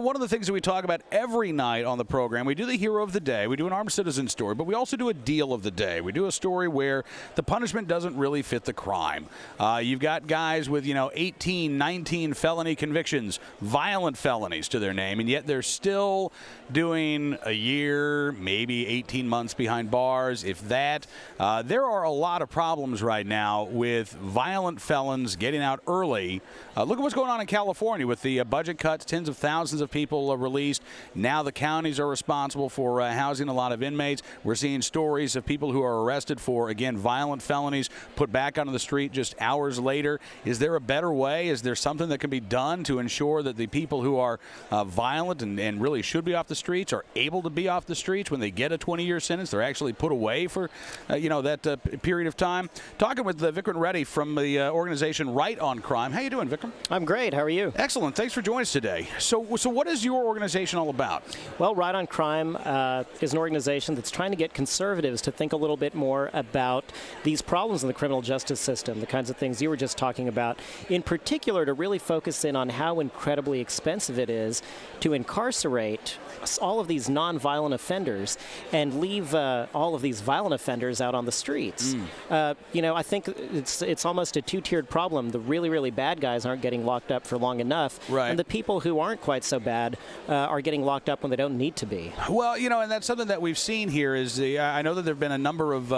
One of the things that we talk about every night on the program, we do the hero of the day, we do an armed citizen story, but we also do a deal of the day. We do a story where the punishment doesn't really fit the crime. You've got guys with, 18, 19 felony convictions, violent felonies to their name, and yet they're still doing a year, maybe 18 months behind bars, if that. There are a lot of problems right now with violent felons getting out early. Look at what's going on in California with the budget cuts, tens of thousands of people released. Now the counties are responsible for housing a lot of inmates. We're seeing stories of people who are arrested for, again, violent felonies, put back onto the street just hours later. Is there a better way? Is there something that can be done to ensure that the people who are violent and really should be off the streets are able to be off the streets when they get a 20-year sentence? They're actually put away for, that period of time. Talking with Vikrant and Reddy from the organization Right on Crime. How you doing, Vikrant? I'm great. How are you? Excellent. Thanks for joining us today. So what is your organization all about? Well, Right on Crime is an organization that's trying to get conservatives to think a little bit more about these problems in the criminal justice system, the kinds of things you were just talking about. In particular, to really focus in on how incredibly expensive it is to incarcerate all of these non-violent offenders and leave all of these violent offenders out on the streets. I think it's almost a two-tiered problem. The really, really bad guys aren't getting locked up for long enough, right, and the people who aren't quite so bad are getting locked up when they don't need to be. Well, and that's something that we've seen here is I know that there have been a number of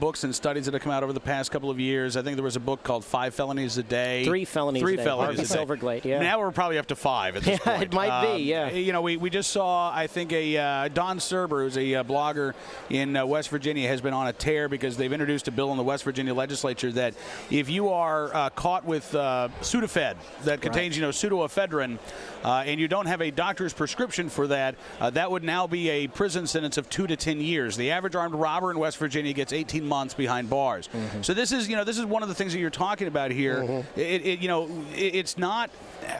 books and studies that have come out over the past couple of years. I think there was a book called 5 Felonies a Day. 3 felonies a day. Harvey Silverglate, yeah. Now we're probably up to 5 at this point. It might be, yeah. We just saw, I think, Don Serber, who's a blogger in West Virginia, has been on a tear because they've introduced a bill in the West Virginia legislature that if you are caught with Sudafed that contains, pseudoephedrine, and you don't have a doctor's prescription for that, that would now be a prison sentence of 2 to 10 years. The average armed robber in West Virginia gets 18 months behind bars. So this is one of the things that you're talking about here. It's not.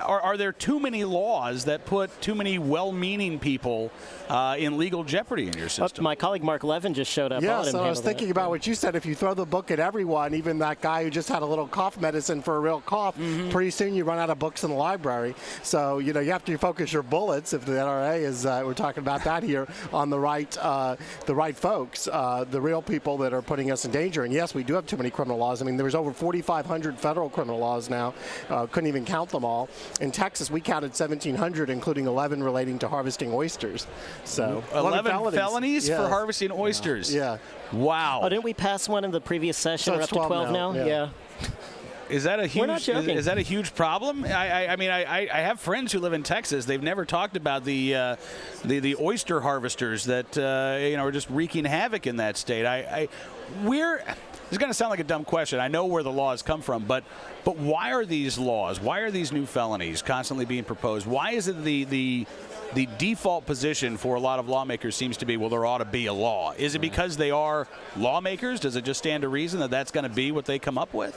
Are there too many laws that put too many well-meaning people in legal jeopardy in your system? My colleague Marc Levin just showed up. Yeah, so I was thinking about what you said. If you throw the book at everyone, even that guy who just had a little cough medicine for a real cough, pretty soon you run out of books in the library. So, you have to focus your bullets, if the NRA is, we're talking about that here, on the right folks, the real people that are putting us in danger. And yes, we do have too many criminal laws. I mean, there's over 4,500 federal criminal laws now. Couldn't even count them all. In Texas, we counted 1,700, including 11 relating to harvesting oysters. So 11 felonies for harvesting oysters. Yeah. Wow. Oh, didn't we pass one in the previous session? So We're up to 12 now? Yeah. Is that a huge? We're not joking. Is that a huge problem? I have friends who live in Texas. They've never talked about the oyster harvesters that are just wreaking havoc in that state. This is going to sound like a dumb question. I know where the laws come from, but why are these laws? Why are these new felonies constantly being proposed? Why is it the default position for a lot of lawmakers seems to be, well, there ought to be a law? Is it because they are lawmakers? Does it just stand to reason that that's going to be what they come up with?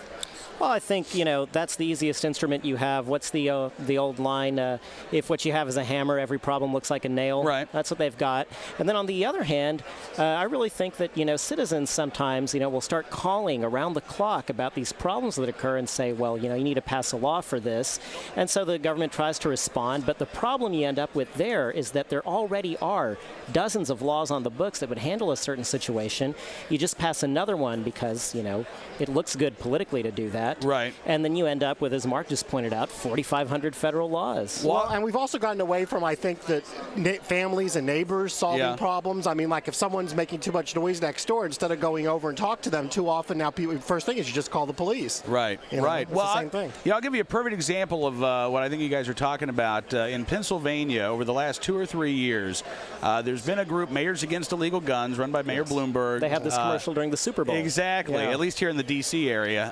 Well, I think, that's the easiest instrument you have. What's the old line? If what you have is a hammer, every problem looks like a nail. Right. That's what they've got. And then on the other hand, I really think that, citizens sometimes, will start calling around the clock about these problems that occur and say, well, you need to pass a law for this. And so the government tries to respond. But the problem you end up with there is that there already are dozens of laws on the books that would handle a certain situation. You just pass another one because, it looks good politically to do that. Right. And then you end up with, as Mark just pointed out, 4,500 federal laws. Well, and we've also gotten away from, I think, that families and neighbors solving problems. I mean, like if someone's making too much noise next door, instead of going over and talk to them too often, now first thing is you just call the police. Right, right. Well, the same thing. I'll give you a perfect example of what I think you guys are talking about. In Pennsylvania, over the last 2 or 3 years, there's been a group, Mayors Against Illegal Guns, run by Mayor Bloomberg. They have this commercial during the Super Bowl. Exactly, at least here in the D.C. area.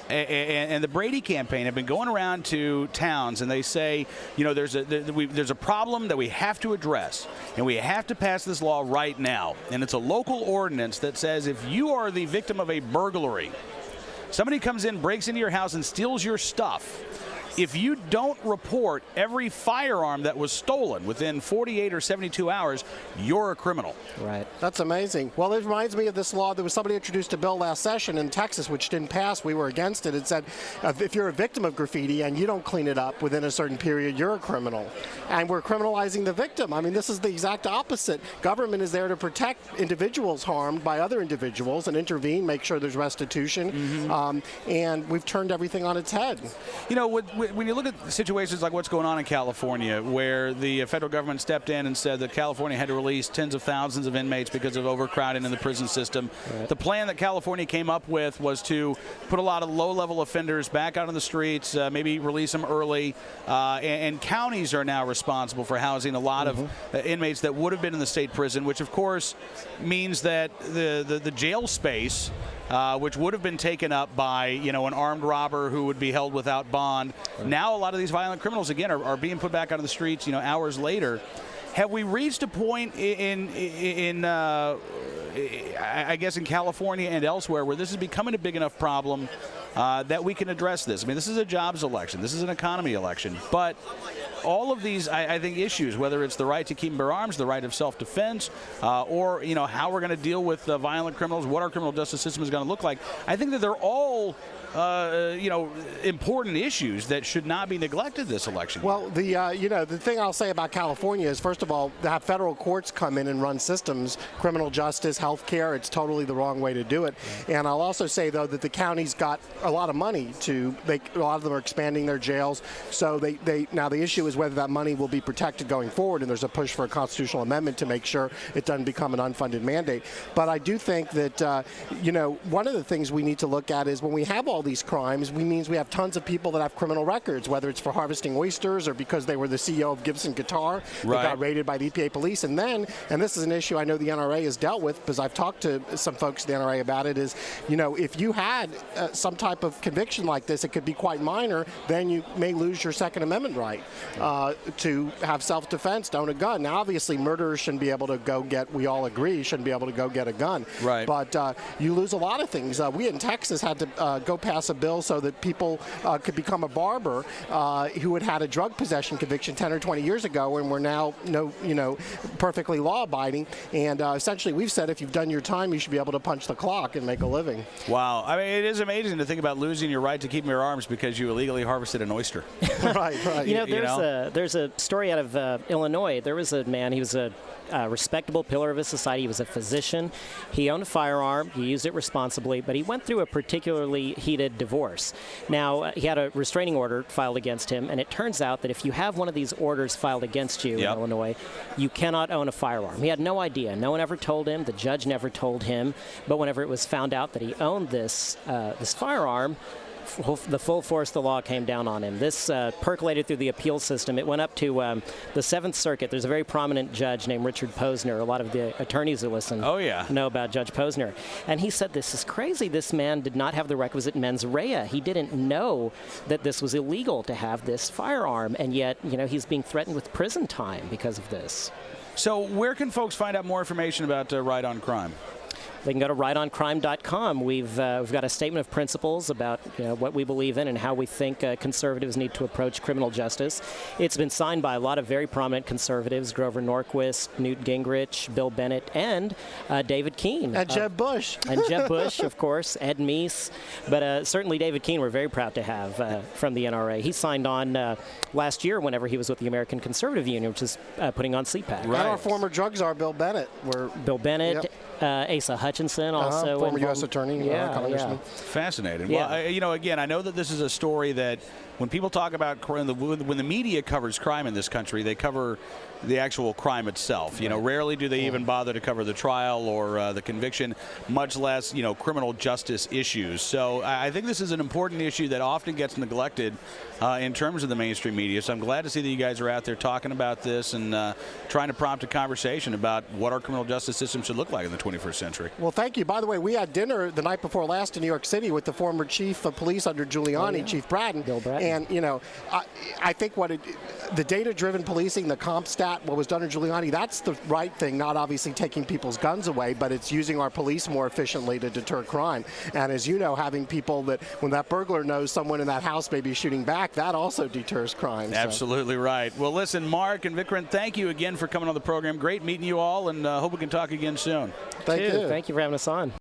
And the Brady campaign have been going around to towns, and they say, there's a problem that we have to address, and we have to pass this law right now. And it's a local ordinance that says if you are the victim of a burglary, somebody comes in, breaks into your house, and steals your stuff, if you don't report every firearm that was stolen within 48 or 72 hours, you're a criminal. Right. That's amazing. Well, it reminds me of this law. There was somebody introduced a bill last session in Texas, which didn't pass. We were against it. It said if you're a victim of graffiti and you don't clean it up within a certain period, you're a criminal. And we're criminalizing the victim. I mean, this is the exact opposite. Government is there to protect individuals harmed by other individuals and intervene, make sure there's restitution. And we've turned everything on its head. You know, when you look at situations like what's going on in California, where the federal government stepped in and said that California had to release tens of thousands of inmates because of overcrowding in the prison system, the plan that California came up with was to put a lot of low-level offenders back out on the streets, maybe release them early, and counties are now responsible for housing a lot of inmates that would have been in the state prison, which of course means that the jail space, which would have been taken up by, an armed robber who would be held without bond. Now a lot of these violent criminals, again, are being put back out on the streets, hours later. Have we reached a point I guess in California and elsewhere where this is becoming a big enough problem that we can address this? I mean, this is a jobs election. This is an economy election. But all of these, I think, issues, whether it's the right to keep and bear arms, the right of self-defense, or, how we're going to deal with violent criminals, what our criminal justice system is going to look like, I think that they're all important issues that should not be neglected this election. Well, the thing I'll say about California is, first of all, to have federal courts come in and run systems, criminal justice, health care, it's totally the wrong way to do it. And I'll also say, though, that the counties got a lot of money a lot of them are expanding their jails. So now the issue is whether that money will be protected going forward, and there's a push for a constitutional amendment to make sure it doesn't become an unfunded mandate. But I do think that, one of the things we need to look at is when we have all these crimes, means we have tons of people that have criminal records, whether it's for harvesting oysters or because they were the CEO of Gibson Guitar that got raided by the EPA police. And then, and this is an issue I know the NRA has dealt with because I've talked to some folks at the NRA about it, is, if you had some type of conviction like this, it could be quite minor, then you may lose your Second Amendment right to have self-defense, to own a gun. Now, obviously, murderers shouldn't be able to we all agree, shouldn't be able to go get a gun. Right. But you lose a lot of things. We in Texas had to go pass a bill so that people could become a barber who had a drug possession conviction 10 or 20 years ago and were now perfectly law-abiding. And essentially we've said if you've done your time, you should be able to punch the clock and make a living. Wow. I mean, it is amazing to think about losing your right to keep and bear arms because you illegally harvested an oyster. Right. There's a story out of Illinois. There was a man, he was a respectable pillar of his society. He was a physician. He owned a firearm. He used it responsibly, but he went through a particularly heated divorce. Now, he had a restraining order filed against him, and it turns out that if you have one of these orders filed against you in Illinois, you cannot own a firearm. He had no idea. No one ever told him. The judge never told him. But whenever it was found out that he owned this firearm, the full force of the law came down on him. This percolated through the appeal system. It went up to the Seventh Circuit. There's a very prominent judge named Richard Posner. A lot of the attorneys who listen know about Judge Posner. And he said, this is crazy. This man did not have the requisite mens rea. He didn't know that this was illegal to have this firearm. And yet, he's being threatened with prison time because of this. So where can folks find out more information about Right on Crime? They can go to rightoncrime.com. We've got a statement of principles about what we believe in and how we think conservatives need to approach criminal justice. It's been signed by a lot of very prominent conservatives: Grover Norquist, Newt Gingrich, Bill Bennett, and David Keene. And Jeb Bush. And Jeb Bush, of course, Ed Meese. But certainly David Keene we're very proud to have from the NRA. He signed on last year whenever he was with the American Conservative Union, which is putting on CPAC. Right. And our former drug czar, Bill Bennett. Bill Bennett. Asa Hutchinson, also former U.S. attorney. Fascinating. Well, again, I know that this is a story that when people talk about crime, when the media covers crime in this country, they cover the actual crime itself. Rarely do they even bother to cover the trial or the conviction, much less, criminal justice issues. So I think this is an important issue that often gets neglected in terms of the mainstream media. So I'm glad to see that you guys are out there talking about this and trying to prompt a conversation about what our criminal justice system should look like in the 21st century. Well, thank you. By the way, we had dinner the night before last in New York City with the former chief of police under Giuliani, Chief Braden. Bill Braden. And, I think the data-driven policing, the comp stat, what was done in Giuliani, that's the right thing, not obviously taking people's guns away, but it's using our police more efficiently to deter crime. And as you know, having people that, when that burglar knows someone in that house may be shooting back, that also deters crime. Absolutely right. Well, listen, Marc and Vikrant, thank you again for coming on the program. Great meeting you all, and hope we can talk again soon. Thank you. Thank you for having us on.